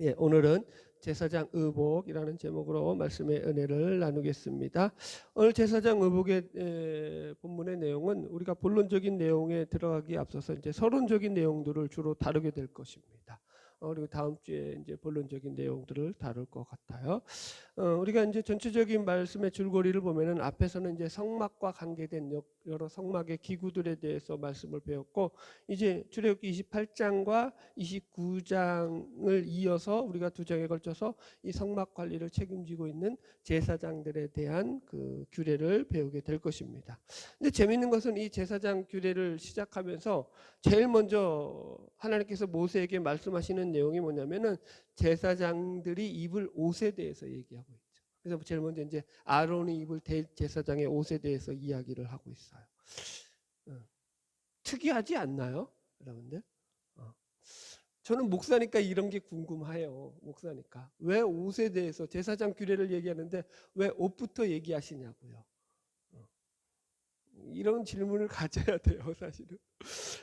예, 오늘은 제사장 의복이라는 제목으로 말씀의 은혜를 나누겠습니다. 오늘 제사장 의복의 본문의 내용은 우리가 본론적인 내용에 들어가기 앞서서 이제 서론적인 내용들을 주로 다루게 될 것입니다. 그리고 다음 주에 이제 본론적인 내용들을 다룰 것 같아요. 우리가 이제 전체적인 말씀의 줄거리를 보면은 앞에서는 이제 성막과 관계된 여러 성막의 기구들에 대해서 말씀을 배웠고, 이제 출애굽기 28장과 29장을 이어서 우리가 두 장에 걸쳐서 이 성막 관리를 책임지고 있는 제사장들에 대한 그 규례를 배우게 될 것입니다. 근데 재미있는 것은 이 제사장 규례를 시작하면서 제일 먼저 하나님께서 모세에게 말씀하시는 내용이 뭐냐면은 제사장들이 입을 옷에 대해서 얘기하고 있죠. 그래서 제일 먼저 이제 아론이 입을 대제사장의 옷에 대해서 이야기를 하고 있어요. 특이하지 않나요, 여러분들? 저는 목사니까 이런 게 궁금해요. 목사니까 왜 옷에 대해서 제사장 규례를 얘기하는데 왜 옷부터 얘기하시냐고요. 이런 질문을 가져야 돼요, 사실은.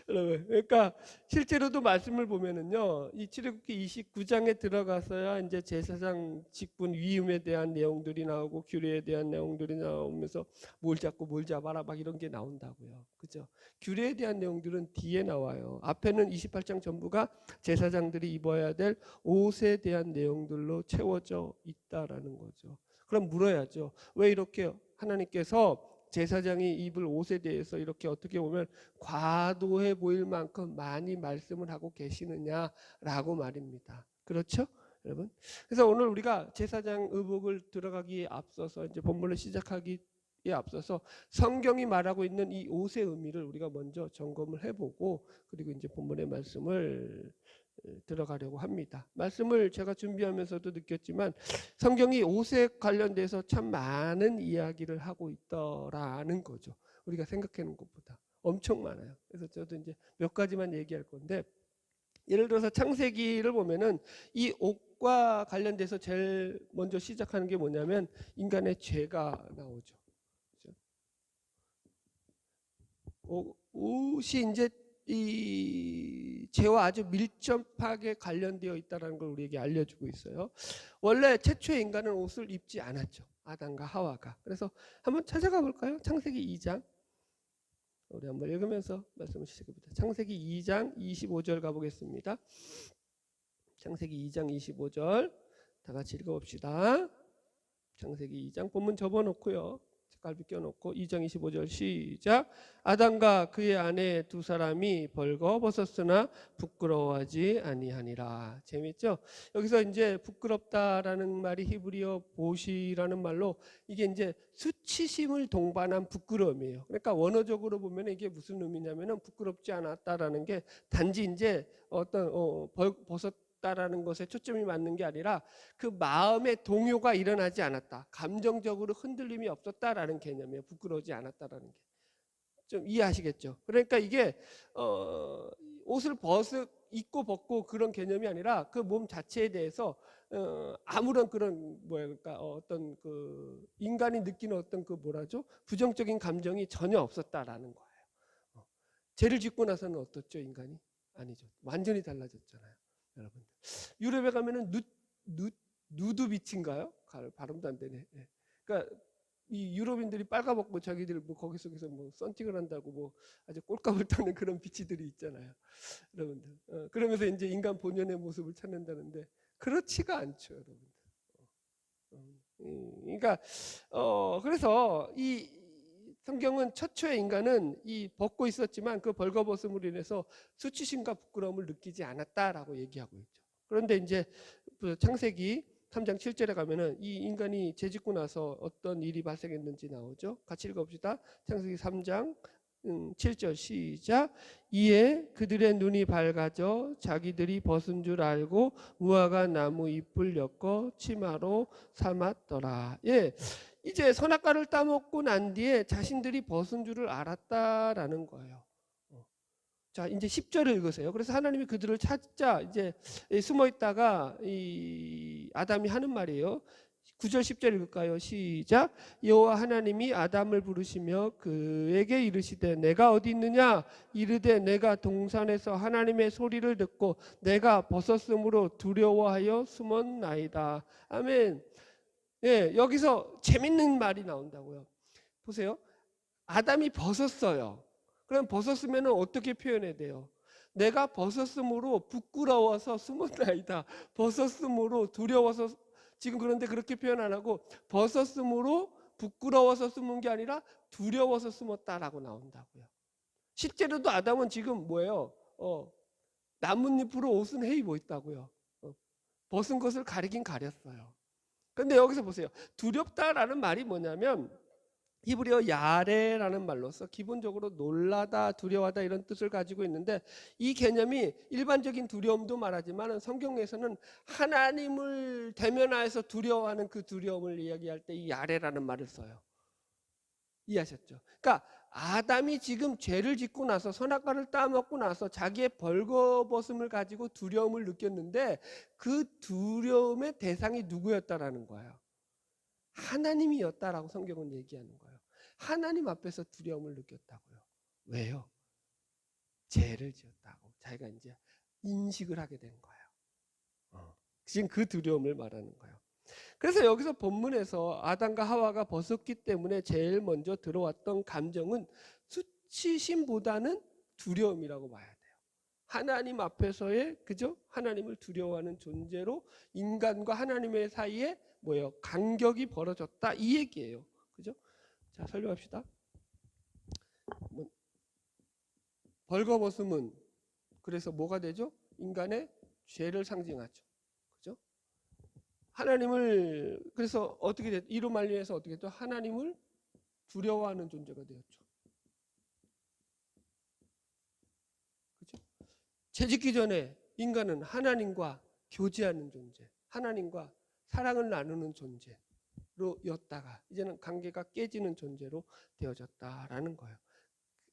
여러분, 그러니까 실제로도 말씀을 보면은요, 이 출애굽기 29장에 들어가서야 이제 제사장 직분 위임에 대한 내용들이 나오고 규례에 대한 내용들이 나오면서 뭘 잡고 뭘 잡아라 막 이런 게 나온다고요. 그죠? 규례에 대한 내용들은 뒤에 나와요. 앞에는 28장 전부가 제사장들이 입어야 될 옷에 대한 내용들로 채워져 있다라는 거죠. 그럼 물어야죠. 왜 이렇게 하나님께서 제사장이 입을 옷에 대해서 이렇게 어떻게 보면 과도해 보일 만큼 많이 말씀을 하고 계시느냐라고 말입니다. 그렇죠, 여러분? 그래서 오늘 우리가 제사장 의복을 들어가기에 앞서서 이제 본문을 시작하기에 앞서서 성경이 말하고 있는 이 옷의 의미를 우리가 먼저 점검을 해보고, 그리고 이제 본문의 말씀을 들어가려고 합니다. 말씀을 제가 준비하면서도 느꼈지만 성경이 옷에 관련돼서 참 많은 이야기를 하고 있더라는 거죠. 우리가 생각하는 것보다 엄청 많아요. 그래서 저도 이제 몇 가지만 얘기할 건데, 예를 들어서 창세기를 보면은 이 옷과 관련돼서 제일 먼저 시작하는 게 뭐냐면 인간의 죄가 나오죠. 옷이 이제 이 죄와 아주 밀접하게 관련되어 있다는 걸 우리에게 알려주고 있어요. 원래 최초의 인간은 옷을 입지 않았죠. 아담과 하와가. 그래서 한번 찾아가 볼까요? 창세기 2장. 우리 한번 읽으면서 말씀을 시작해보자. 창세기 2장 25절 가보겠습니다. 창세기 2장 25절 다 같이 읽어봅시다. 창세기 2장 본문 접어놓고요. 갈비 껴놓고 2장 25절 시작. 아담과 그의 아내 두 사람이 벌거벗었으나 부끄러워하지 아니하니라. 재밌죠? 여기서 이제 부끄럽다라는 말이 히브리어 보시라는 말로 이게 이제 수치심을 동반한 부끄러움이에요. 그러니까 원어적으로 보면 이게 무슨 의미냐면은 부끄럽지 않았다라는 게 단지 이제 어떤 벗었 라는 것에 초점이 맞는 게 아니라 그 마음의 동요가 일어나지 않았다, 감정적으로 흔들림이 없었다라는 개념이에요. 부끄러우지 않았다라는 게. 좀 이해하시겠죠? 그러니까 이게 옷을 입고 벗고 그런 개념이 아니라 그 몸 자체에 대해서 아무런 그런 그러니까 어떤 그 인간이 느끼는 어떤 그 뭐라죠? 부정적인 감정이 전혀 없었다라는 거예요. 죄를 짓고 나서는 어떻죠, 인간이? 아니죠. 완전히 달라졌잖아요. 여러분, 유럽에 가면은 누드비치인가요? 발음도 안 되네. 네. 그러니까 이 유럽인들이 빨가벗고 자기들 뭐 거기서 뭐 썬팅을 한다고 뭐 아주 꼴값을 타는 그런 비치들이 있잖아요, 여러분들. 그러면서 이제 인간 본연의 모습을 찾는다는데 그렇지가 않죠, 여러분들. 그러니까 그래서 이 성경은 최초의 인간은 이 벗고 있었지만 그 벌거벗음으로 인해서 수치심과 부끄러움을 느끼지 않았다라고 얘기하고 있죠. 그런데 이제 창세기 3장 7절에 가면은 이 인간이 죄 짓고 나서 어떤 일이 발생했는지 나오죠. 같이 읽어봅시다. 창세기 3장 7절 시작. 이에 그들의 눈이 밝아져 자기들이 벗은 줄 알고 무화과 나무 잎을 엮어 치마로 삼았더라. 예, 이제 선악과를 따먹고 난 뒤에 자신들이 벗은 줄을 알았다라는 거예요. 자, 이제 10절을 읽으세요. 그래서 하나님이 그들을 찾자 이제 숨어 있다가 이 아담이 하는 말이에요. 9절 10절 읽을까요? 시작. 여호와 하나님이 아담을 부르시며 그에게 이르시되 내가 어디 있느냐? 이르되 내가 동산에서 하나님의 소리를 듣고 내가 벗었으므로 두려워하여 숨었나이다. 아멘. 예, 여기서 재밌는 말이 나온다고요. 보세요. 아담이 벗었어요. 그럼 벗었으면 어떻게 표현해야 돼요? 내가 벗었으므로 부끄러워서 숨었나이다. 벗었으므로 두려워서, 지금 그런데 그렇게 표현 안 하고 벗었으므로 부끄러워서 숨은 게 아니라 두려워서 숨었다라고 나온다고요. 실제로도 아담은 지금 뭐예요? 나뭇잎으로 옷은 헤입고 있다고요. 벗은 것을 가리긴 가렸어요. 근데 여기서 보세요. 두렵다라는 말이 뭐냐면 히브리어 야레라는 말로서 기본적으로 놀라다, 두려워하다 이런 뜻을 가지고 있는데, 이 개념이 일반적인 두려움도 말하지만 성경에서는 하나님을 대면하여서 두려워하는 그 두려움을 이야기할 때 이 야레라는 말을 써요. 이해하셨죠? 그러니까 아담이 지금 죄를 짓고 나서, 선악과를 따먹고 나서 자기의 벌거벗음을 가지고 두려움을 느꼈는데, 그 두려움의 대상이 누구였다라는 거예요. 하나님이었다라고 성경은 얘기하는 거예요. 하나님 앞에서 두려움을 느꼈다고요. 왜요? 죄를 지었다고 자기가 이제 인식을 하게 된 거예요. 지금 그 두려움을 말하는 거예요. 그래서 여기서 본문에서 아담과 하와가 벗었기 때문에 제일 먼저 들어왔던 감정은 수치심보다는 두려움이라고 봐야 돼요. 하나님 앞에서의, 그죠? 하나님을 두려워하는 존재로 인간과 하나님의 사이에 뭐예요? 간격이 벌어졌다, 이 얘기예요. 그죠? 자, 설명합시다. 벌거벗음은 그래서 뭐가 되죠? 인간의 죄를 상징하죠. 그죠? 하나님을, 그래서 어떻게 됐, 이로 말미암아서 어떻게 됐죠? 하나님을 두려워하는 존재가 되었죠. 그죠? 죄짓기 전에 인간은 하나님과 교제하는 존재, 하나님과 사랑을 나누는 존재로였다가 이제는 관계가 깨지는 존재로 되어졌다라는 거예요.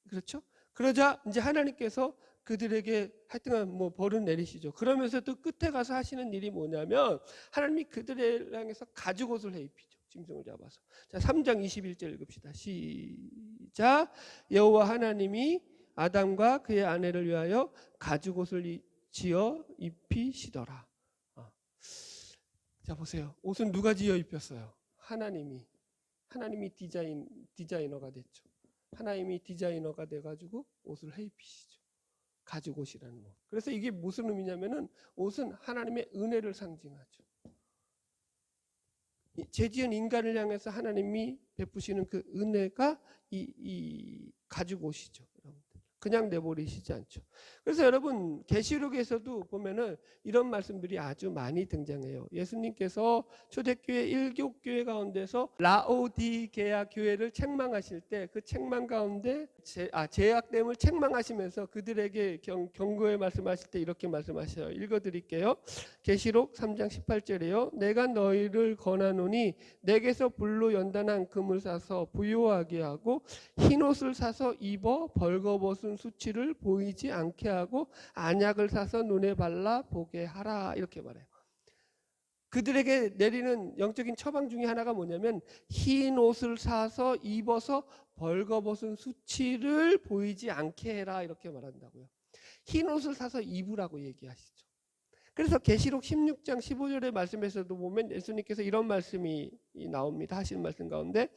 그렇죠? 그러자 이제 하나님께서 그들에게 하여튼 뭐 벌은 내리시죠. 그러면서 또 끝에 가서 하시는 일이 뭐냐면 하나님이 그들을 향해서 가죽옷을 해입히죠. 짐승을 잡아서. 자, 3장 21절 읽읍시다. 시작. 여호와 하나님이 아담과 그의 아내를 위하여 가죽옷을 지어 입히시더라. 자, 보세요. 옷은 누가 지어 입혔어요? 하나님이 디자이너가 됐죠. 하나님이 디자이너가 돼가지고 옷을 해입히시죠. 가죽옷이라는 옷. 그래서 이게 무슨 의미냐면은 옷은 하나님의 은혜를 상징하죠. 죄 지은 인간을 향해서 하나님이 베푸시는 그 은혜가 이 가죽옷이죠. 그냥 내버리시지 않죠. 그래서 여러분 계시록에서도 보면은 이런 말씀들이 아주 많이 등장해요. 예수님께서 초대교회 일교회 가운데서 라오디게아 교회를 책망하실 때 그 책망 가운데 죄악됨을 책망하시면서 그들에게 경고의 말씀하실 때 이렇게 말씀하셔요. 읽어드릴게요. 계시록 3장 18절이에요. 내가 너희를 권하노니 내게서 불로 연단한 금을 사서 부요하게 하고 흰옷을 사서 입어 벌거벗은 수치를 보이지 않게 하고 안약을 사서 눈에 발라 보게 하라, 이렇게 말해요. 그들에게 내리는 영적인 처방 중에 하나가 뭐냐면 흰옷을 사서 입어서 벌거벗은 수치를 보이지 않게 해라, 이렇게 말한다고요. 흰옷을 사서 입으라고 얘기하시죠. 그래서 계시록 16장 15절의 말씀에서도 보면 예수님께서 이런 말씀이 나옵니다. 하신 말씀 가운데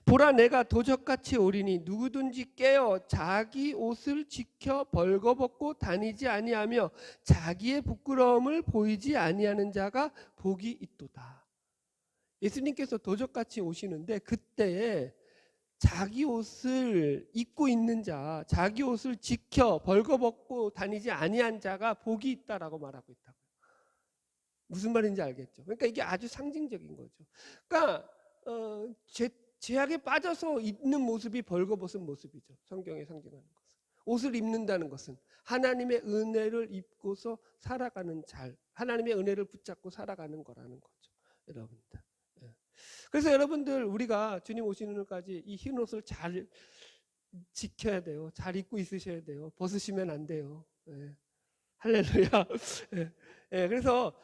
보라 내가 도적같이 오리니 누구든지 깨어 자기 옷을 지켜 벌거벗고 다니지 아니하며 자기의 부끄러움을 보이지 아니하는 자가 복이 있도다. 예수님께서 도적같이 오시는데 그때에 자기 옷을 입고 있는 자, 자기 옷을 지켜 벌거벗고 다니지 아니한 자가 복이 있다라고 말하고 있다고요. 무슨 말인지 알겠죠? 그러니까 이게 아주 상징적인 거죠. 그러니까 죄악에 빠져서 있는 모습이 벌거벗은 모습이죠. 성경에 상징하는 것은. 옷을 입는다는 것은 하나님의 은혜를 입고서 살아가는 잘, 하나님의 은혜를 붙잡고 살아가는 거라는 거죠. 여러분들. 그래서 여러분들 우리가 주님 오시는 날까지 이 흰 옷을 잘 지켜야 돼요. 잘 입고 있으셔야 돼요. 벗으시면 안 돼요. 할렐루야. 그래서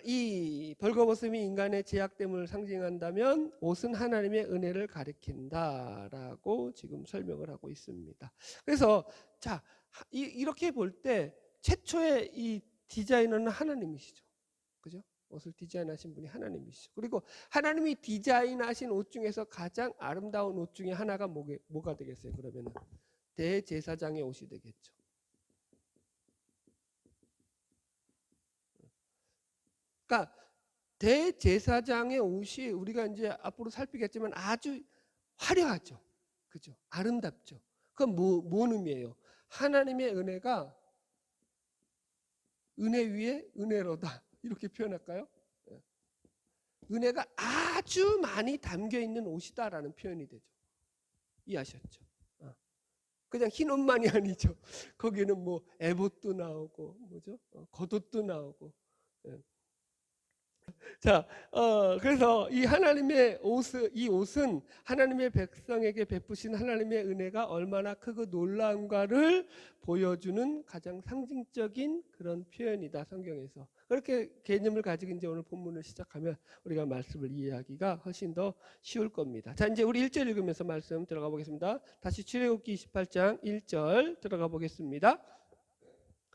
이 벌거벗음이 인간의 죄악됨을 상징한다면 옷은 하나님의 은혜를 가리킨다라고 지금 설명을 하고 있습니다. 그래서 자, 이렇게 볼 때 최초의 이 디자이너는 하나님이시죠. 그죠? 옷을 디자인하신 분이 하나님이시죠. 그리고 하나님이 디자인하신 옷 중에서 가장 아름다운 옷 중에 하나가 뭐가 되겠어요? 그러면은 대제사장의 옷이 되겠죠. 그러니까 대제사장의 옷이 우리가 이제 앞으로 살피겠지만 아주 화려하죠. 그죠? 아름답죠. 그건 뭔 의미예요? 하나님의 은혜가 은혜 위에 은혜로다. 이렇게 표현할까요? 은혜가 아주 많이 담겨 있는 옷이다라는 표현이 되죠. 이해하셨죠? 그냥 흰 옷만이 아니죠. 거기는 뭐 에봇도 나오고 뭐죠? 겉옷도 나오고. 자, 그래서 이 하나님의 이 옷은 하나님의 백성에게 베푸신 하나님의 은혜가 얼마나 크고 놀라운가를 보여주는 가장 상징적인 그런 표현이다, 성경에서. 그렇게 개념을 가지고 이제 오늘 본문을 시작하면 우리가 말씀을 이해하기가 훨씬 더 쉬울 겁니다. 자, 이제 우리 1절 읽으면서 말씀 들어가 보겠습니다. 다시 출애굽기 28장 1절 들어가 보겠습니다.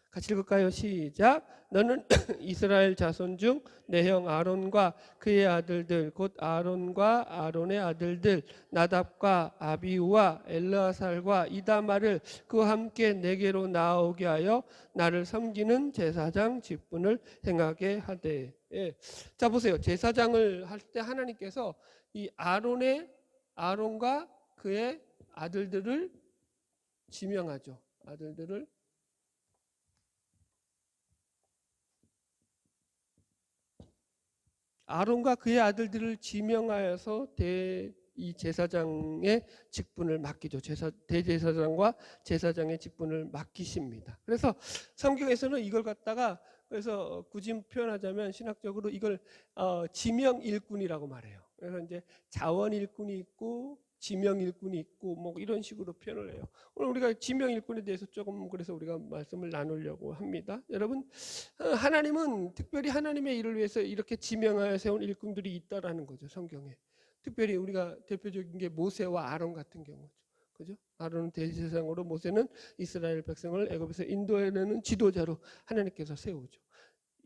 같이 읽을까요? 시작. 너는 이스라엘 자손 중 내 형 아론과 그의 아들들 곧 아론과 아론의 아들들 나답과 아비우와 엘르아살과 이다마를 그와 함께 내게로 나오게 하여 나를 섬기는 제사장 직분을 행하게 하되. 예. 자, 보세요. 제사장을 할 때 하나님께서 이 아론과 그의 아들들을 지명하죠. 아들들을 아론과 그의 아들들을 지명하여서 이 제사장의 직분을 맡기죠. 대제사장과 제사장의 직분을 맡기십니다. 그래서 성경에서는 이걸 갖다가 그래서 굳이 표현하자면 신학적으로 이걸 지명 일꾼이라고 말해요. 그래서 이제 자원 일꾼이 있고 지명 일꾼이 있고 뭐 이런 식으로 표현을 해요. 오늘 우리가 지명 일꾼에 대해서 조금 그래서 우리가 말씀을 나누려고 합니다. 여러분, 하나님은 특별히 하나님의 일을 위해서 이렇게 지명하여 세운 일꾼들이 있다라는 거죠, 성경에. 특별히 우리가 대표적인 게 모세와 아론 같은 경우죠. 그죠? 아론은 대제사장으로, 모세는 이스라엘 백성을 애굽에서 인도해내는 지도자로 하나님께서 세우죠.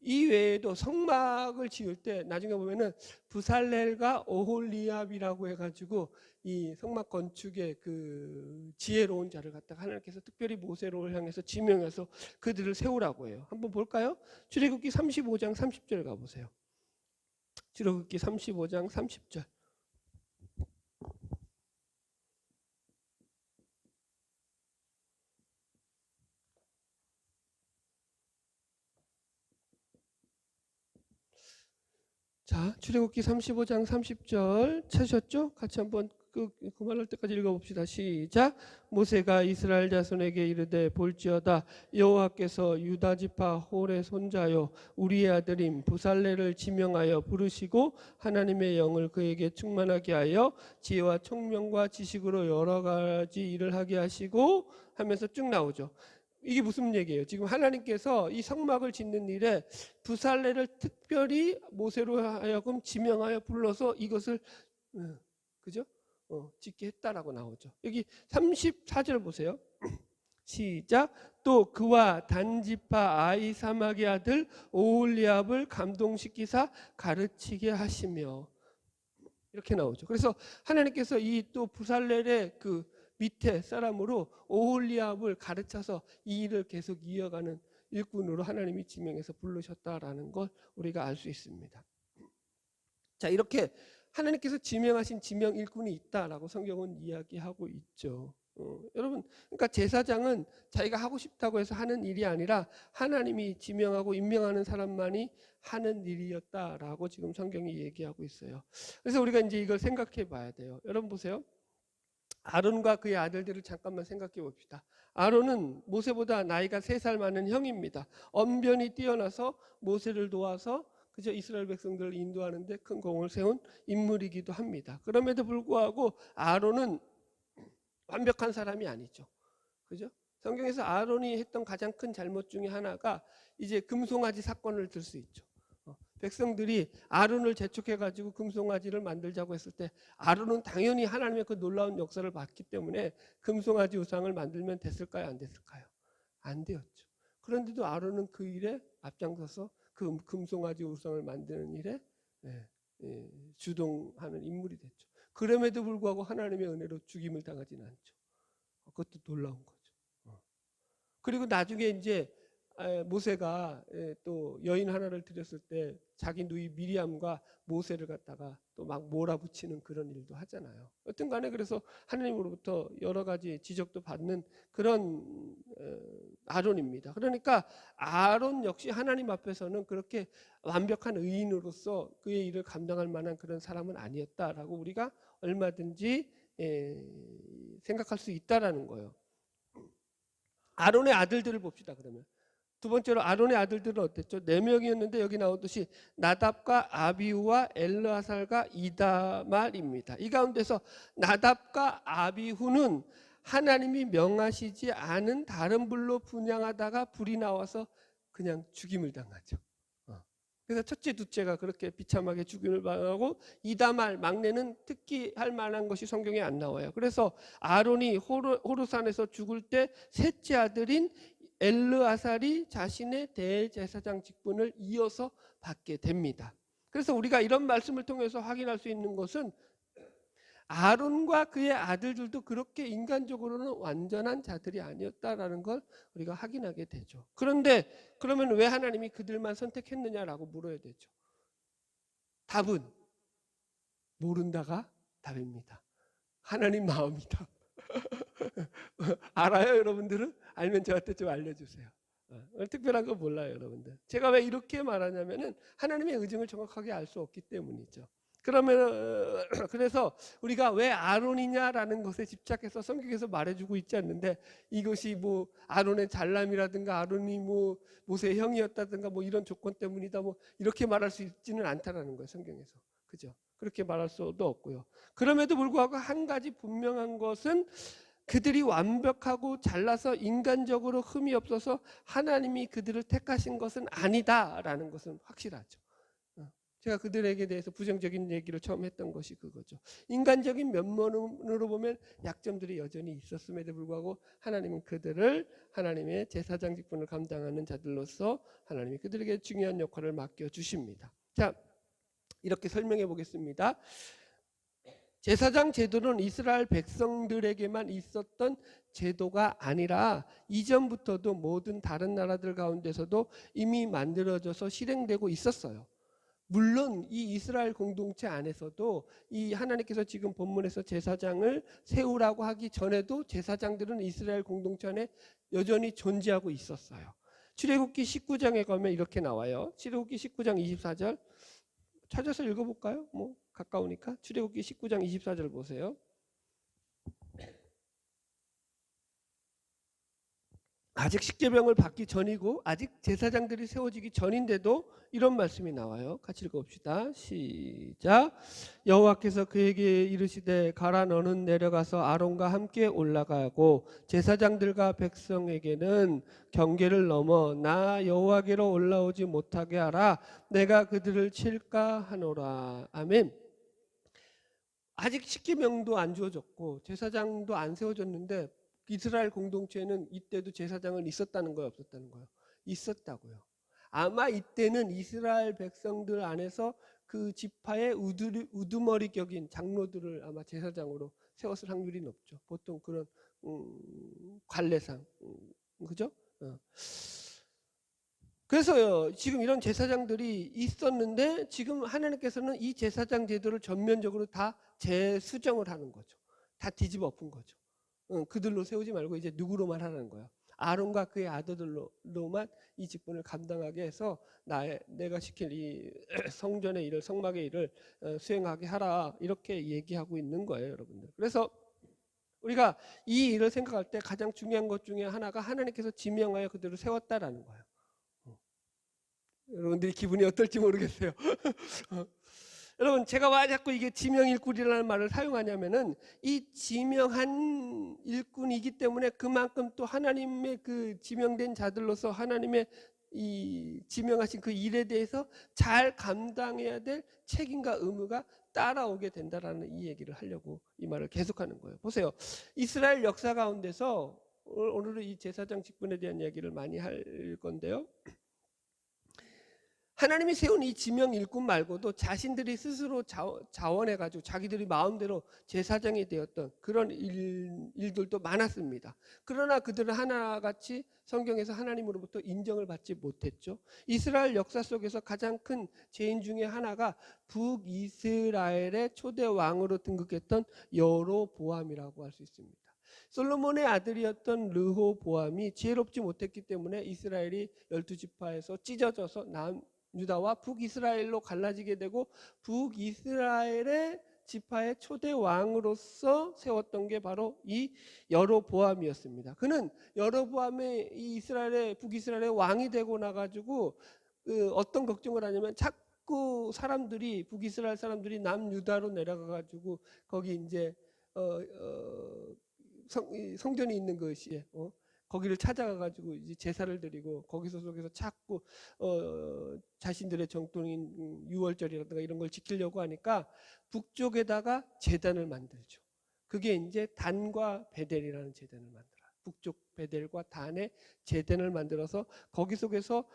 이 외에도 성막을 지을 때 나중에 보면은 부살렐과 오홀리압이라고 해가지고 이 성막 건축의 그 지혜로운 자를 갖다가 하나님께서 특별히 모세로 향해서 지명해서 그들을 세우라고 해요. 한번 볼까요? 출애굽기 35장 30절 가보세요. 출애굽기 35장 30절. 자, 출애굽기 35장 30절 찾으셨죠? 같이 한번 그만할 때까지 읽어봅시다. 시작. 모세가 이스라엘 자손에게 이르되 볼지어다 여호와께서 유다 지파 홀의 손자요 우리의 아들인 부살레를 지명하여 부르시고 하나님의 영을 그에게 충만하게 하여 지혜와 총명과 지식으로 여러 가지 일을 하게 하시고 하면서 쭉 나오죠. 이게 무슨 얘기예요? 지금 하나님께서 이 성막을 짓는 일에 부살레를 특별히 모세로 하여금 지명하여 불러서 이것을 그죠? 짓게 했다라고 나오죠. 여기 34절 보세요. 시작. 또 그와 단지파 아이사막의 아들 오홀리압을 감동시키사 가르치게 하시며 이렇게 나오죠. 그래서 하나님께서 이 또 부살렐의 그 밑에 사람으로 오홀리압을 가르쳐서 이 일을 계속 이어가는 일꾼으로 하나님이 지명해서 부르셨다라는 걸 우리가 알 수 있습니다. 자, 이렇게 하나님께서 지명하신 지명 일꾼이 있다라고 성경은 이야기하고 있죠. 여러분, 그러니까 제사장은 자기가 하고 싶다고 해서 하는 일이 아니라 하나님이 지명하고 임명하는 사람만이 하는 일이었다라고 지금 성경이 얘기하고 있어요. 그래서 우리가 이제 이걸 생각해 봐야 돼요. 여러분 보세요. 아론과 그의 아들들을 잠깐만 생각해 봅시다. 아론은 모세보다 나이가 3살 많은 형입니다. 언변이 뛰어나서 모세를 도와서 그저 이스라엘 백성들을 인도하는데 큰 공을 세운 인물이기도 합니다. 그럼에도 불구하고 아론은 완벽한 사람이 아니죠. 그죠? 성경에서 아론이 했던 가장 큰 잘못 중에 하나가 이제 금송아지 사건을 들 수 있죠. 백성들이 아론을 재촉해가지고 금송아지를 만들자고 했을 때 아론은 당연히 하나님의 그 놀라운 역사를 봤기 때문에 금송아지 우상을 만들면 됐을까요? 안 됐을까요? 안 되었죠. 그런데도 아론은 그 일에 앞장서서 그 금송아지 우상을 만드는 일에 주동하는 인물이 됐죠. 그럼에도 불구하고 하나님의 은혜로 죽임을 당하지는 않죠. 그것도 놀라운 거죠. 그리고 나중에 이제 모세가 또 여인 하나를 드렸을 때 자기 누이 미리암과 모세를 갖다가 또 막 몰아붙이는 그런 일도 하잖아요. 어떤 간에 그래서 하나님으로부터 여러 가지 지적도 받는 그런 아론입니다. 그러니까 아론 역시 하나님 앞에서는 그렇게 완벽한 의인으로서 그의 일을 감당할 만한 그런 사람은 아니었다라고 우리가 얼마든지 생각할 수 있다라는 거예요. 아론의 아들들을 봅시다. 그러면 두 번째로 아론의 아들들은 어땠죠? 4명이었는데 여기 나오듯이 나답과 아비후와 엘르아살과 이다말입니다. 이 가운데서 나답과 아비후는 하나님이 명하시지 않은 다른 불로 분향하다가 불이 나와서 그냥 죽임을 당하죠. 그래서 첫째, 둘째가 그렇게 비참하게 죽임을 당하고 이다말 막내는 특히 할 만한 것이 성경에 안 나와요. 그래서 아론이 호르산에서 죽을 때 셋째 아들인 엘르아살이 자신의 대제사장 직분을 이어서 받게 됩니다. 그래서 우리가 이런 말씀을 통해서 확인할 수 있는 것은 아론과 그의 아들들도 그렇게 인간적으로는 완전한 자들이 아니었다라는 걸 우리가 확인하게 되죠. 그런데 그러면 왜 하나님이 그들만 선택했느냐라고 물어야 되죠. 답은 모른다가 답입니다. 하나님 마음이다. 알아요, 여러분들은? 알면 저한테 좀 알려주세요. 특별한 거 몰라요, 여러분들. 제가 왜 이렇게 말하냐면은 하나님의 의중을 정확하게 알 수 없기 때문이죠. 그러면 그래서 우리가 왜 아론이냐라는 것에 집착해서 성경에서 말해주고 있지 않는데 이것이 뭐 아론의 잘남이라든가 아론이 뭐 모세의 형이었다든가 뭐 이런 조건 때문이다 뭐 이렇게 말할 수 있지는 않다라는 거예요, 성경에서. 그죠? 그렇게 말할 수도 없고요. 그럼에도 불구하고 한 가지 분명한 것은 그들이 완벽하고 잘나서 인간적으로 흠이 없어서 하나님이 그들을 택하신 것은 아니다라는 것은 확실하죠. 제가 그들에게 대해서 부정적인 얘기를 처음 했던 것이 그거죠. 인간적인 면모로 보면 약점들이 여전히 있었음에도 불구하고 하나님은 그들을 하나님의 제사장 직분을 감당하는 자들로서 하나님이 그들에게 중요한 역할을 맡겨주십니다. 자, 이렇게 설명해 보겠습니다. 제사장 제도는 이스라엘 백성들에게만 있었던 제도가 아니라 이전부터도 모든 다른 나라들 가운데서도 이미 만들어져서 실행되고 있었어요. 물론 이 이스라엘 공동체 안에서도 이 하나님께서 지금 본문에서 제사장을 세우라고 하기 전에도 제사장들은 이스라엘 공동체 안에 여전히 존재하고 있었어요. 출애굽기 19장에 가면 이렇게 나와요. 출애굽기 19장 24절 찾아서 읽어볼까요? 뭐 가까우니까 출애굽기 19장 24절 보세요. 아직 십계명을 받기 전이고 아직 제사장들이 세워지기 전인데도 이런 말씀이 나와요. 같이 읽어봅시다. 시작. 여호와께서 그에게 이르시되 가라 너는 내려가서 아론과 함께 올라가고 제사장들과 백성에게는 경계를 넘어 나 여호와께로 올라오지 못하게 하라. 내가 그들을 칠까 하노라. 아멘. 아직 십계명도 안 주어졌고 제사장도 안 세워졌는데 이스라엘 공동체는 이때도 제사장은 있었다는 거예요, 없었다는 거예요? 있었다고요. 아마 이때는 이스라엘 백성들 안에서 그 지파의 우두머리 격인 장로들을 아마 제사장으로 세웠을 확률이 높죠. 보통 그런 관례상, 그죠? 그래서요, 지금 이런 제사장들이 있었는데 지금 하나님께서는 이 제사장 제도를 전면적으로 다 재수정을 하는 거죠. 다 뒤집어 엎은 거죠. 그들로 세우지 말고 이제 누구로만 하라는 거야. 아론과 그의 아들들로만 이 직분을 감당하게 해서 내가 시킬 이 성전의 일을, 성막의 일을 수행하게 하라, 이렇게 얘기하고 있는 거예요, 여러분들. 그래서 우리가 이 일을 생각할 때 가장 중요한 것 중에 하나가 하나님께서 지명하여 그들을 세웠다라는 거예요. 여러분들이 기분이 어떨지 모르겠어요. 여러분, 제가 왜 자꾸 이게 지명 일꾼이라는 말을 사용하냐면은 이 지명한 일꾼이기 때문에 그만큼 또 하나님의 그 지명된 자들로서 하나님의 이 지명하신 그 일에 대해서 잘 감당해야 될 책임과 의무가 따라오게 된다라는 이 얘기를 하려고 이 말을 계속하는 거예요. 보세요. 이스라엘 역사 가운데서 오늘은 이 제사장 직분에 대한 이야기를 많이 할 건데요. 하나님이 세운 이 지명 일꾼 말고도 자신들이 스스로 자원해가지고 자기들이 마음대로 제사장이 되었던 그런 일들도 많았습니다. 그러나 그들은 하나같이 성경에서 하나님으로부터 인정을 받지 못했죠. 이스라엘 역사 속에서 가장 큰 죄인 중에 하나가 북이스라엘의 초대 왕으로 등극했던 여로보암이라고 할 수 있습니다. 솔로몬의 아들이었던 르호보암이 지혜롭지 못했기 때문에 이스라엘이 12지파에서 찢어져서 유다와 북이스라엘로 갈라지게 되고 북이스라엘의 지파의 초대 왕으로서 세웠던 게 바로 이 여로보암이었습니다. 그는 여로보암의 이 북이스라엘의 왕이 되고 나가지고 어떤 걱정을 하냐면 자꾸 북이스라엘 사람들이 남유다로 내려가가지고 거기 이제 성전이 있는 것이 거기를 찾아가가지고 이제 제사를 드리고 거기서 속에서 자꾸 자신들의 정통인 유월절이라든가 이런 걸 지키려고 하니까 북쪽에다가 제단을 만들죠. 그게 이제 단과 베델이라는 제단을 만들어요. 북쪽 베델과 단의 제단을 만들어서 거기 속에서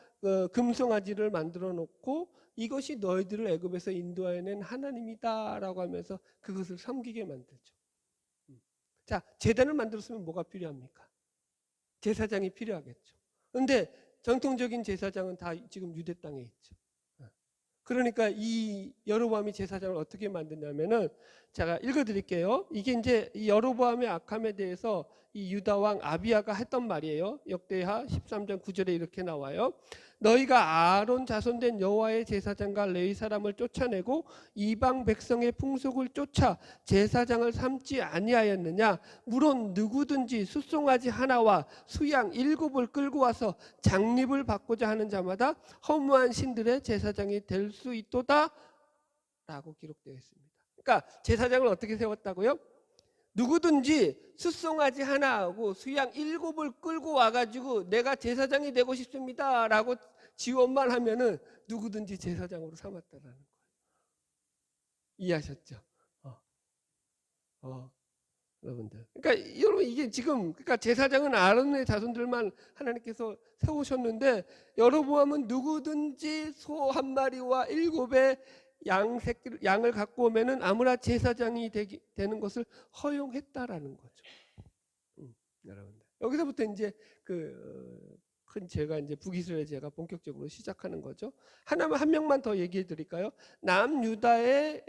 금송아지를 만들어 놓고 이것이 너희들을 애굽에서 인도해낸 하나님이다라고 하면서 그것을 섬기게 만들죠. 자, 제단을 만들었으면 뭐가 필요합니까? 제사장이 필요하겠죠. 그런데 전통적인 제사장은 다 지금 유대 땅에 있죠. 그러니까 이 여로보암이 제사장을 어떻게 만드냐면은 제가 읽어드릴게요. 이게 이제 이 여로보암의 악함에 대해서 이 유다 왕 아비야가 했던 말이에요. 역대하 13장 9절에 이렇게 나와요. 너희가 아론 자손된 여호와의 제사장과 레위 사람을 쫓아내고 이방 백성의 풍속을 쫓아 제사장을 삼지 아니하였느냐? 물론 누구든지 숫송아지 하나와 수양 7을 끌고 와서 장립을 받고자 하는 자마다 허무한 신들의 제사장이 될 수 있도다 라고 기록되어 있습니다. 그러니까 제사장을 어떻게 세웠다고요? 누구든지 숫송아지 하나하고 수양 7을 끌고 와가지고 내가 제사장이 되고 싶습니다 라고 지원만 하면은 누구든지 제사장으로 삼았다라는 거예요. 이해하셨죠? 여러분들. 그러니까 여러분 이게 지금 그러니까 제사장은 아론의 자손들만 하나님께서 세우셨는데 여로보암은 누구든지 소 한 마리와 7의 양을 갖고 오면은 아무나 제사장이 되는 것을 허용했다라는 거죠. 여러분들. 여기서부터 이제 큰 죄가 이제 북이스라엘 죄가 본격적으로 시작하는 거죠. 한 명만 더 얘기해 드릴까요? 남유다의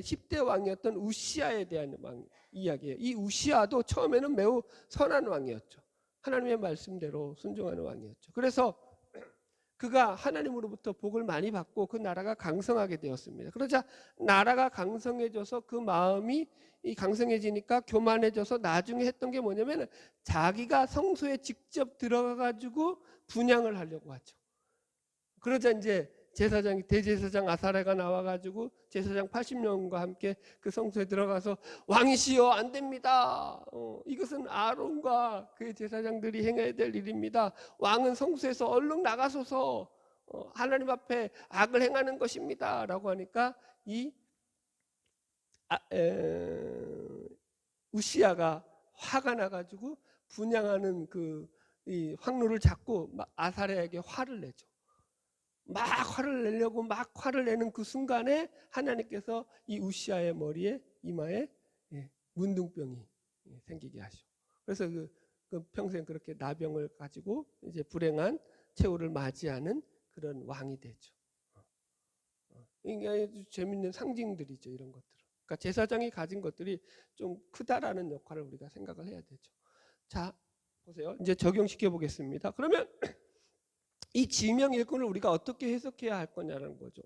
10대 왕이었던 우시아에 대한 이야기예요. 이 우시아도 처음에는 매우 선한 왕이었죠. 하나님의 말씀대로 순종하는 왕이었죠. 그래서 그가 하나님으로부터 복을 많이 받고 그 나라가 강성하게 되었습니다. 그러자 나라가 강성해져서 그 마음이 강성해지니까 교만해져서 나중에 했던 게 뭐냐면 자기가 성소에 직접 들어가 가지고 분향을 하려고 하죠. 그러자 이제 대제사장 아사랴가 나와가지고 제사장 80명과 함께 그 성소에 들어가서 왕이시여 안 됩니다. 이것은 아론과 그의 제사장들이 행해야 될 일입니다. 왕은 성소에서 얼른 나가소서 하나님 앞에 악을 행하는 것입니다. 라고 하니까 이 우시아가 화가 나가지고 분향하는 이 황로를 잡고 아사랴에게 화를 내죠. 막 화를 내려고 막 화를 내는 그 순간에 하나님께서 이 우시아의 머리에 이마에 문둥병이 생기게 하시고 그래서 그 평생 그렇게 나병을 가지고 이제 불행한 최후를 맞이하는 그런 왕이 되죠. 이게 아주 재밌는 상징들이죠. 이런 것들. 그러니까 제사장이 가진 것들이 좀 크다라는 역할을 우리가 생각을 해야 되죠. 자, 보세요. 이제 적용시켜 보겠습니다. 그러면 이 지명 일꾼을 우리가 어떻게 해석해야 할 거냐는 거죠.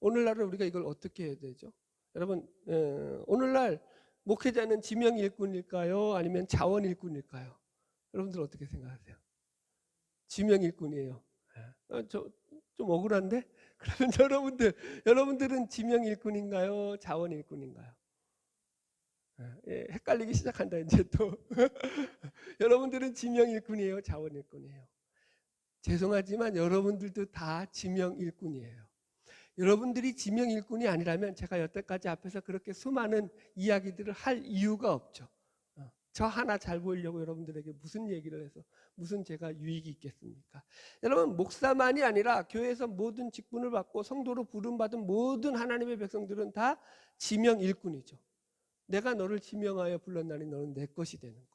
오늘날은 우리가 이걸 어떻게 해야 되죠? 여러분, 오늘날 목회자는 지명 일꾼일까요? 아니면 자원 일꾼일까요? 여러분들 어떻게 생각하세요? 지명 일꾼이에요. 좀 억울한데? 그러면 여러분들은 지명 일꾼인가요? 자원 일꾼인가요? 헷갈리기 시작한다 이제 또. 여러분들은 지명 일꾼이에요? 자원 일꾼이에요? 죄송하지만 여러분들도 다 지명 일꾼이에요. 여러분들이 지명 일꾼이 아니라면 제가 여태까지 앞에서 그렇게 수많은 이야기들을 할 이유가 없죠. 저 하나 잘 보이려고 여러분들에게 무슨 얘기를 해서 무슨 제가 유익이 있겠습니까? 여러분, 목사만이 아니라 교회에서 모든 직분을 받고 성도로 부름받은 모든 하나님의 백성들은 다 지명 일꾼이죠. 내가 너를 지명하여 불렀나니 너는 내 것이 되는 거죠.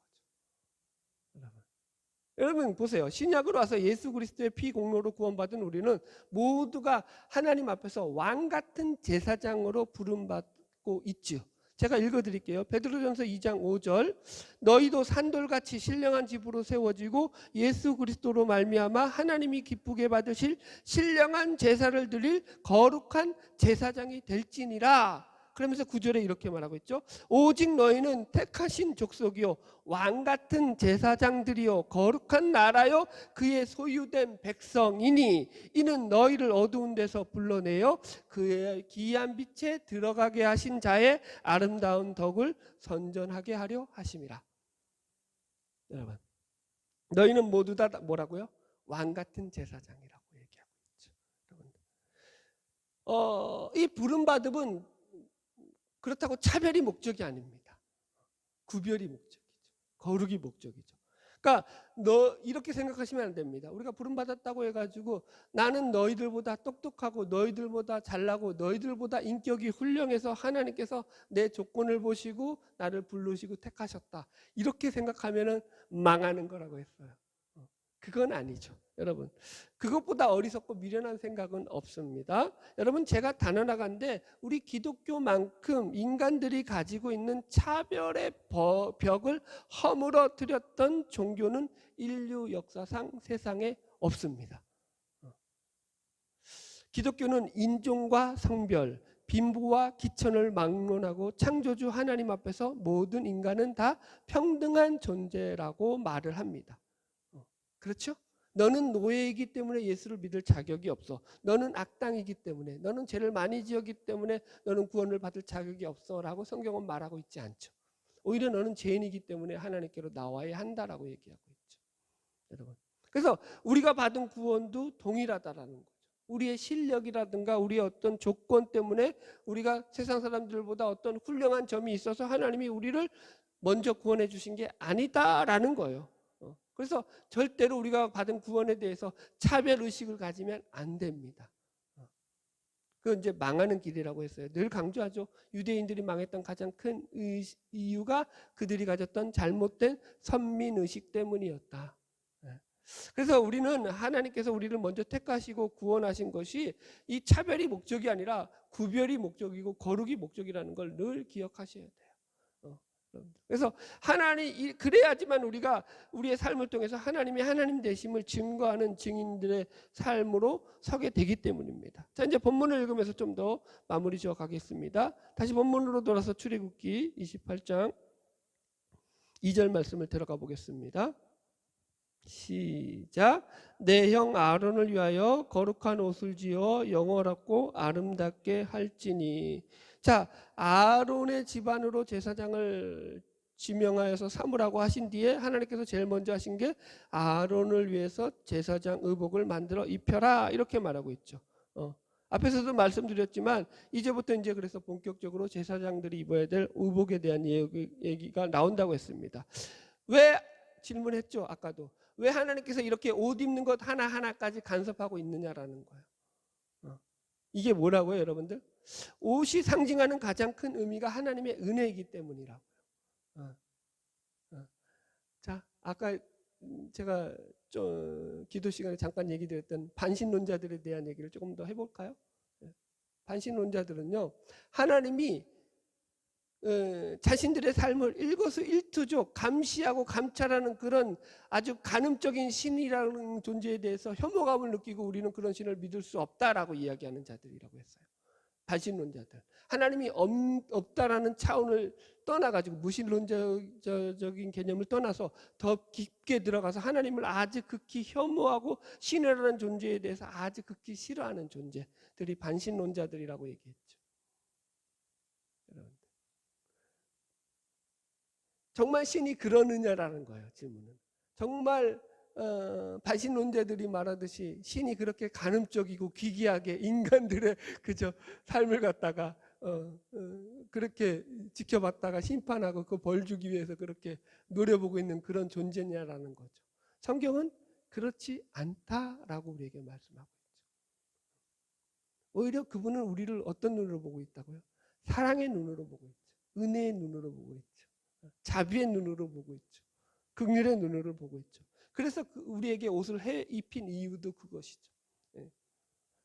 여러분 보세요. 신약으로 와서 예수 그리스도의 피 공로로 구원받은 우리는 모두가 하나님 앞에서 왕 같은 제사장으로 부름받고 있죠. 제가 읽어드릴게요. 베드로전서 2장 5절, 너희도 산돌같이 신령한 집으로 세워지고 예수 그리스도로 말미암아 하나님이 기쁘게 받으실 신령한 제사를 드릴 거룩한 제사장이 될지니라. 그러면서 9절에 이렇게 말하고 있죠. 오직 너희는 택하신 족속이요 왕 같은 제사장들이요 거룩한 나라요 그의 소유된 백성이니 이는 너희를 어두운 데서 불러내어 그의 기이한 빛에 들어가게 하신 자의 아름다운 덕을 선전하게 하려 하심이라. 여러분, 너희는 모두 다 뭐라고요? 왕 같은 제사장이라고 얘기하고 있죠. 이 부름받음은 그렇다고 차별이 목적이 아닙니다. 구별이 목적이죠. 거룩이 목적이죠. 그러니까 너 이렇게 생각하시면 안 됩니다. 우리가 부름받았다고 해가지고 나는 너희들보다 똑똑하고 너희들보다 잘나고 너희들보다 인격이 훌륭해서 하나님께서 내 조건을 보시고 나를 부르시고 택하셨다. 이렇게 생각하면 망하는 거라고 했어요. 그건 아니죠. 여러분, 그것보다 어리석고 미련한 생각은 없습니다. 여러분, 제가 단언하건대 우리 기독교만큼 인간들이 가지고 있는 차별의 벽을 허물어뜨렸던 종교는 인류 역사상 세상에 없습니다. 기독교는 인종과 성별, 빈부와 기천을 막론하고 창조주 하나님 앞에서 모든 인간은 다 평등한 존재라고 말을 합니다. 그렇죠? 너는 노예이기 때문에 예수를 믿을 자격이 없어. 너는 악당이기 때문에, 너는 죄를 많이 지었기 때문에 너는 구원을 받을 자격이 없어 라고 성경은 말하고 있지 않죠. 오히려 너는 죄인이기 때문에 하나님께로 나와야 한다라고 얘기하고 있죠. 여러분, 그래서 우리가 받은 구원도 동일하다라는 거죠. 우리의 실력이라든가 우리의 어떤 조건 때문에 우리가 세상 사람들보다 어떤 훌륭한 점이 있어서 하나님이 우리를 먼저 구원해 주신 게 아니다라는 거예요. 그래서 절대로 우리가 받은 구원에 대해서 차별의식을 가지면 안 됩니다. 그건 이제 망하는 길이라고 했어요. 늘 강조하죠. 유대인들이 망했던 가장 큰 이유가 그들이 가졌던 잘못된 선민의식 때문이었다. 그래서 우리는 하나님께서 우리를 먼저 택하시고 구원하신 것이 이 차별이 목적이 아니라 구별이 목적이고 거룩이 목적이라는 걸 늘 기억하셔야 돼요. 그래서 하나님, 그래야지만 우리가 우리의 삶을 통해서 하나님이 하나님 되심을 증거하는 증인들의 삶으로 서게 되기 때문입니다. 자, 이제 본문을 읽으면서 좀 더 마무리 지어 가겠습니다. 다시 본문으로 돌아서 출애굽기 28장 2절 말씀을 들어가 보겠습니다. 시작. 내 형 아론을 위하여 거룩한 옷을 지어 영원하고 아름답게 할지니. 자, 아론의 집안으로 제사장을 지명하여서 삼으라고 하신 뒤에 하나님께서 제일 먼저 하신 게 아론을 위해서 제사장 의복을 만들어 입혀라 이렇게 말하고 있죠. 앞에서도 말씀드렸지만 이제부터 이제 그래서 본격적으로 제사장들이 입어야 될 의복에 대한 얘기가 나온다고 했습니다. 왜 질문했죠? 아까도 왜 하나님께서 이렇게 옷 입는 것 하나하나까지 간섭하고 있느냐라는 거예요. 이게 뭐라고요, 여러분들? 옷이 상징하는 가장 큰 의미가 하나님의 은혜이기 때문이라고요. 자, 아까 제가 좀 기도 시간에 잠깐 얘기 드렸던 반신론자들에 대한 얘기를 조금 더 해볼까요? 반신론자들은요, 하나님이 자신들의 삶을 일거수일투족 감시하고 감찰하는 그런 아주 간음적인 신이라는 존재에 대해서 혐오감을 느끼고 우리는 그런 신을 믿을 수 없다라고 이야기하는 자들이라고 했어요. 반신론자들. 하나님이 없다라는 차원을 떠나가지고 무신론적인 개념을 떠나서 더 깊게 들어가서 하나님을 아주 극히 혐오하고 신이라는 존재에 대해서 아주 극히 싫어하는 존재들이 반신론자들이라고 얘기했죠. 정말 신이 그러느냐라는 거예요. 질문은. 정말 반신론자들이 말하듯이 신이 그렇게 간음적이고 기괴하게 인간들의 그저 삶을 갖다가 그렇게 지켜봤다가 심판하고 그 벌 주기 위해서 그렇게 노려보고 있는 그런 존재냐라는 거죠. 성경은 그렇지 않다라고 우리에게 말씀하고 있죠. 오히려 그분은 우리를 어떤 눈으로 보고 있다고요? 사랑의 눈으로 보고 있죠. 은혜의 눈으로 보고 있죠. 자비의 눈으로 보고 있죠. 긍휼의 눈으로 보고 있죠. 그래서 우리에게 옷을 해 입힌 이유도 그것이죠.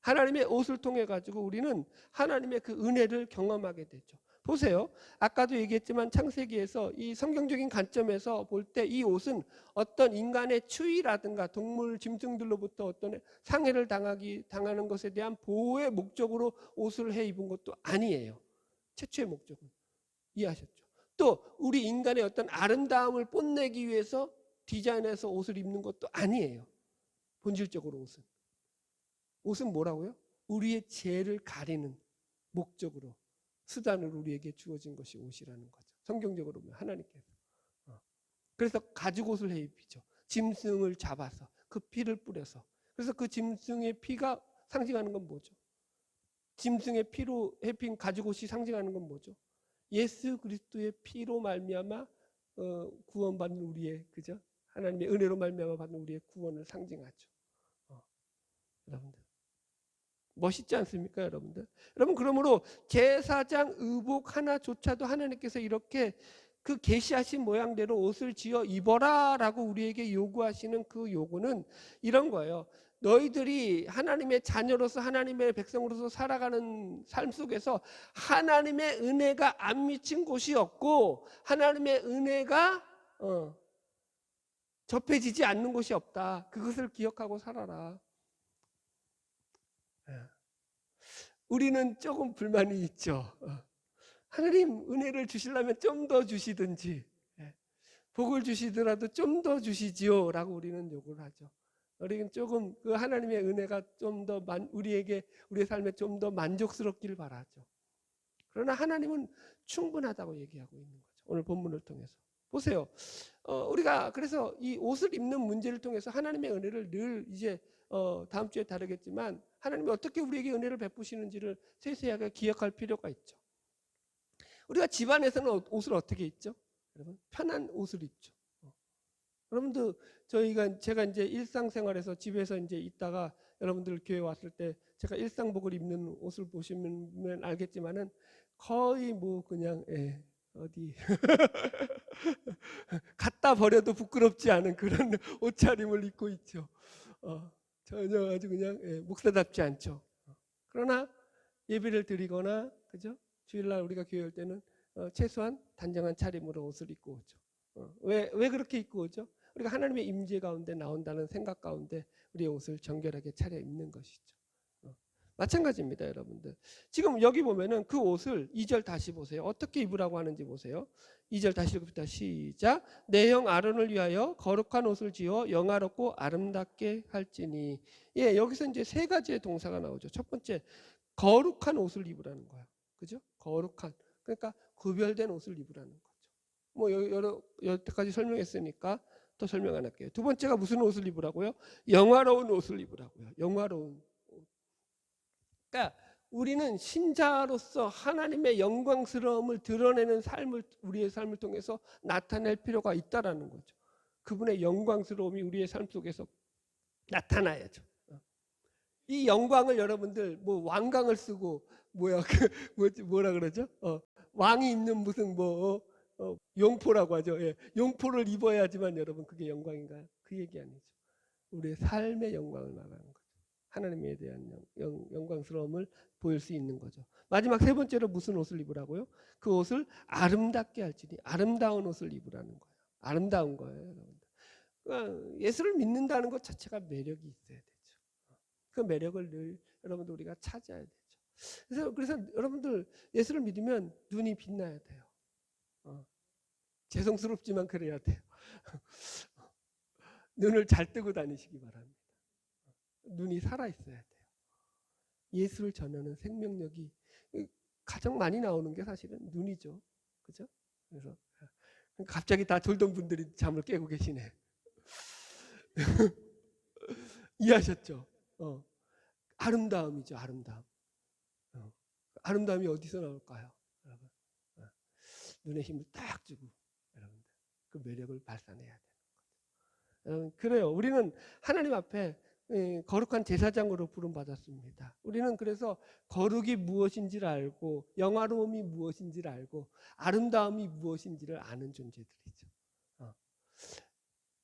하나님의 옷을 통해 가지고 우리는 하나님의 그 은혜를 경험하게 되죠. 보세요. 아까도 얘기했지만 창세기에서 이 성경적인 관점에서 볼 때 이 옷은 어떤 인간의 추위라든가 동물, 짐승들로부터 어떤 상해를 당하는 것에 대한 보호의 목적으로 옷을 해 입은 것도 아니에요. 최초의 목적은. 이해하셨죠? 또 우리 인간의 어떤 아름다움을 뽐내기 위해서 디자인해서 옷을 입는 것도 아니에요. 본질적으로 옷은 뭐라고요? 우리의 죄를 가리는 목적으로 수단으로 우리에게 주어진 것이 옷이라는 거죠. 성경적으로 보면 하나님께서. 그래서 가죽옷을 해 입히죠. 짐승을 잡아서 그 피를 뿌려서. 그래서 그 짐승의 피가 상징하는 건 뭐죠? 짐승의 피로 해핀 가죽옷이 상징하는 건 뭐죠? 예수 그리스도의 피로 말미암아 구원받는 우리의 그죠? 하나님의 은혜로 말미암아 받는 우리의 구원을 상징하죠. 여러분들 멋있지 않습니까, 여러분들? 여러분 그러므로 제사장 의복 하나조차도 하나님께서 이렇게 그 계시하신 모양대로 옷을 지어 입어라라고 우리에게 요구하시는 그 요구는 이런 거예요. 너희들이 하나님의 자녀로서 하나님의 백성으로서 살아가는 삶 속에서 하나님의 은혜가 안 미친 곳이 없고 하나님의 은혜가 접해지지 않는 곳이 없다. 그것을 기억하고 살아라. 우리는 조금 불만이 있죠. 하나님 은혜를 주시려면 좀 더 주시든지 복을 주시더라도 좀 더 주시지요 라고 우리는 요구를 하죠. 우리는 조금 그 하나님의 은혜가 좀 더 우리에게 우리의 삶에 좀 더 만족스럽기를 바라죠. 그러나 하나님은 충분하다고 얘기하고 있는 거죠. 오늘 본문을 통해서 보세요. 우리가 그래서 이 옷을 입는 문제를 통해서 하나님의 은혜를 늘 이제 다음 주에 다루겠지만 하나님이 어떻게 우리에게 은혜를 베푸시는지를 세세하게 기억할 필요가 있죠. 우리가 집안에서는 옷을 어떻게 입죠? 여러분 편한 옷을 입죠. 여러분들 제가 이제 일상생활에서 집에서 이제 있다가 여러분들 교회 왔을 때 제가 일상복을 입는 옷을 보시면 알겠지만은 거의 뭐 그냥 어디 갖다 버려도 부끄럽지 않은 그런 옷차림을 입고 있죠. 전혀 아주 그냥 목사답지 않죠. 그러나 예배를 드리거나 그죠? 주일날 우리가 교회 올 때는 최소한 단정한 차림으로 옷을 입고 오죠. 왜 그렇게 입고 오죠? 우리가 하나님의 임재 가운데 나온다는 생각 가운데 우리의 옷을 정결하게 차려 입는 것이죠. 마찬가지입니다, 여러분들. 지금 여기 보면은 그 옷을 2절 다시 보세요. 어떻게 입으라고 하는지 보세요. 2절 다시 읽읍시다. 시작. 내 형 아론을 위하여 거룩한 옷을 지어 영화롭고 아름답게 할지니. 여기서 이제 세 가지의 동사가 나오죠. 첫 번째, 거룩한 옷을 입으라는 거야. 그죠? 거룩한. 그러니까 구별된 옷을 입으라는 거죠. 뭐 여태까지 설명했으니까 또 설명 안 할게요. 두 번째가 무슨 옷을 입으라고요? 영화로운 옷을 입으라고요. 영화로운. 그러니까 우리는 신자로서 하나님의 영광스러움을 드러내는 삶을 우리의 삶을 통해서 나타낼 필요가 있다라는 거죠. 그분의 영광스러움이 우리의 삶 속에서 나타나야죠. 이 영광을 여러분들 뭐 왕관을 쓰고 뭐라 그러죠? 왕이 입는 무슨 용포라고 하죠. 용포를 입어야지만 여러분 그게 영광인가요? 그 얘기 아니죠. 우리의 삶의 영광을 말하는 거죠. 하나님에 대한 영광스러움을 보일 수 있는 거죠. 마지막 세 번째로 무슨 옷을 입으라고요? 그 옷을 아름답게 할지니 아름다운 옷을 입으라는 거예요. 아름다운 거예요, 여러분들. 그러니까 예수를 믿는다는 것 자체가 매력이 있어야 되죠. 그 매력을 늘 여러분들 우리가 찾아야 되죠. 그래서 여러분들 예수를 믿으면 눈이 빛나야 돼요. 죄송스럽지만 그래야 돼요. 눈을 잘 뜨고 다니시기 바랍니다. 눈이 살아있어야 돼요. 예수를 전하는 생명력이 가장 많이 나오는 게 사실은 눈이죠. 그죠? 그래서 갑자기 다 졸던 분들이 잠을 깨고 계시네. 이해하셨죠? 아름다움이죠, 아름다움. 아름다움이 어디서 나올까요? 여러분, 눈에 힘을 딱 주고 여러분들 그 매력을 발산해야 돼요. 그래요. 우리는 하나님 앞에 거룩한 제사장으로 부름받았습니다. 우리는 그래서 거룩이 무엇인지를 알고 영화로움이 무엇인지를 알고 아름다움이 무엇인지를 아는 존재들이죠.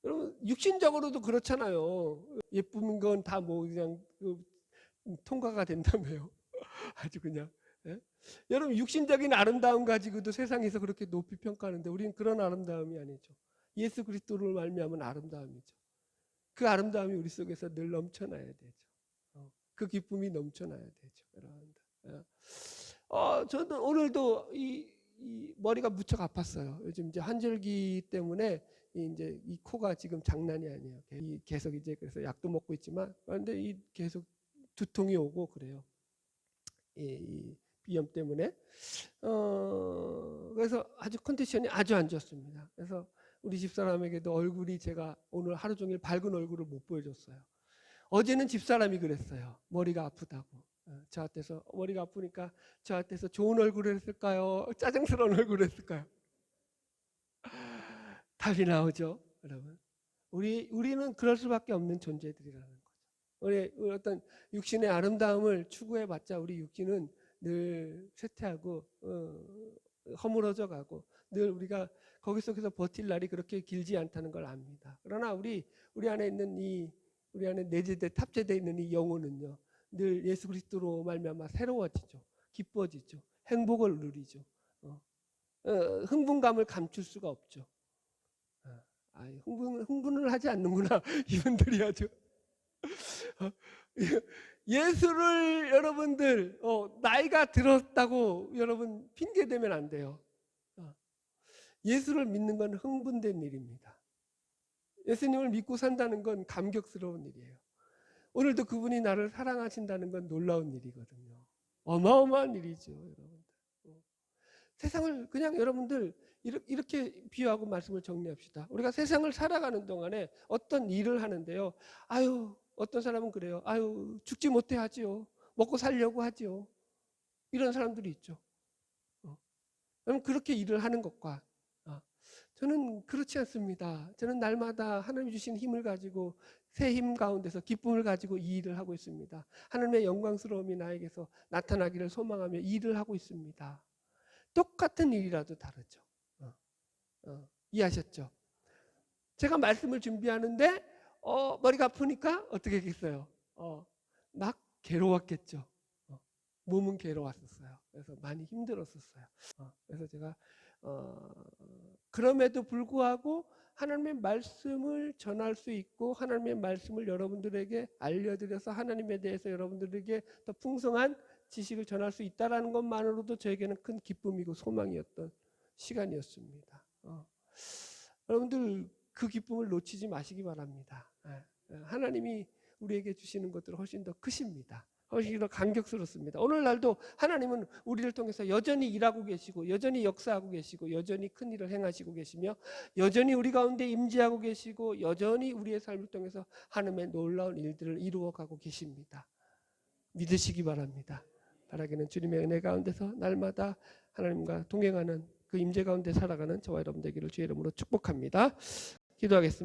여러분 육신적으로도 그렇잖아요. 예쁜 건 다 뭐 그냥 통과가 된다며요. 아주 그냥. 예? 여러분 육신적인 아름다움 가지고도 세상에서 그렇게 높이 평가하는데 우리는 그런 아름다움이 아니죠. 예수 그리스도를 말미암은 아름다움이죠. 그 아름다움이 우리 속에서 늘 넘쳐나야 되죠. 그 기쁨이 넘쳐나야 되죠. 여러분들. 저도 오늘도 이 머리가 무척 아팠어요. 요즘 이제 환절기 때문에 이제 이 코가 지금 장난이 아니에요. 계속 이제 그래서 약도 먹고 있지만, 그런데 이 계속 두통이 오고 그래요. 이 비염 때문에. 그래서 아주 컨디션이 아주 안 좋습니다. 그래서 우리 집사람에게도 얼굴이 제가 오늘 하루 종일 밝은 얼굴을 못 보여줬어요. 어제는 집사람이 그랬어요. 머리가 아프다고. 저한테서 머리가 아프니까 저한테서 좋은 얼굴을 했을까요? 짜증스러운 얼굴을 했을까요? 답이 나오죠, 여러분. 우리는 그럴 수밖에 없는 존재들이라는 거죠. 우리 어떤 육신의 아름다움을 추구해봤자 우리 육신은 늘 쇠퇴하고 허물어져 가고 늘 우리가 거기 속에서 버틸 날이 그렇게 길지 않다는 걸 압니다. 그러나 우리 안에 있는 우리 안에 내재돼 탑재되어 있는 이 영혼은요, 늘 예수 그리스도로 말미암아 새로워지죠, 기뻐지죠, 행복을 누리죠. 흥분감을 감출 수가 없죠. 흥분을 하지 않는구나 이분들이 아주. 예수를 여러분들 나이가 들었다고 여러분 핑계 대면 안 돼요. 예수를 믿는 건 흥분된 일입니다. 예수님을 믿고 산다는 건 감격스러운 일이에요. 오늘도 그분이 나를 사랑하신다는 건 놀라운 일이거든요. 어마어마한 일이죠, 여러분들. 세상을 그냥 여러분들 이렇게 비유하고 말씀을 정리합시다. 우리가 세상을 살아가는 동안에 어떤 일을 하는데요. 아유, 어떤 사람은 그래요. 아유, 죽지 못해 하지요. 먹고 살려고 하지요. 이런 사람들이 있죠. 그럼 그렇게 일을 하는 것과 저는 그렇지 않습니다. 저는 날마다 하나님 주신 힘을 가지고 새 힘 가운데서 기쁨을 가지고 이 일을 하고 있습니다. 하나님의 영광스러움이 나에게서 나타나기를 소망하며 일을 하고 있습니다. 똑같은 일이라도 다르죠. 이해하셨죠? 제가 말씀을 준비하는데 머리가 아프니까 어떻게 했겠어요? 막 괴로웠겠죠. 몸은 괴로웠었어요. 그래서 많이 힘들었었어요. 그래서 제가 그럼에도 불구하고 하나님의 말씀을 전할 수 있고 하나님의 말씀을 여러분들에게 알려드려서 하나님에 대해서 여러분들에게 더 풍성한 지식을 전할 수 있다는 것만으로도 저에게는 큰 기쁨이고 소망이었던 시간이었습니다. 여러분들 그 기쁨을 놓치지 마시기 바랍니다. 하나님이 우리에게 주시는 것들은 훨씬 더 크십니다. 훨씬 더 감격스럽습니다. 오늘날도 하나님은 우리를 통해서 여전히 일하고 계시고 여전히 역사하고 계시고 여전히 큰 일을 행하시고 계시며 여전히 우리 가운데 임재하고 계시고 여전히 우리의 삶을 통해서 하나님의 놀라운 일들을 이루어가고 계십니다. 믿으시기 바랍니다. 바라기는 주님의 은혜 가운데서 날마다 하나님과 동행하는 그 임재 가운데 살아가는 저와 여러분 되기를 주의 이름으로 축복합니다. 기도하겠습니다.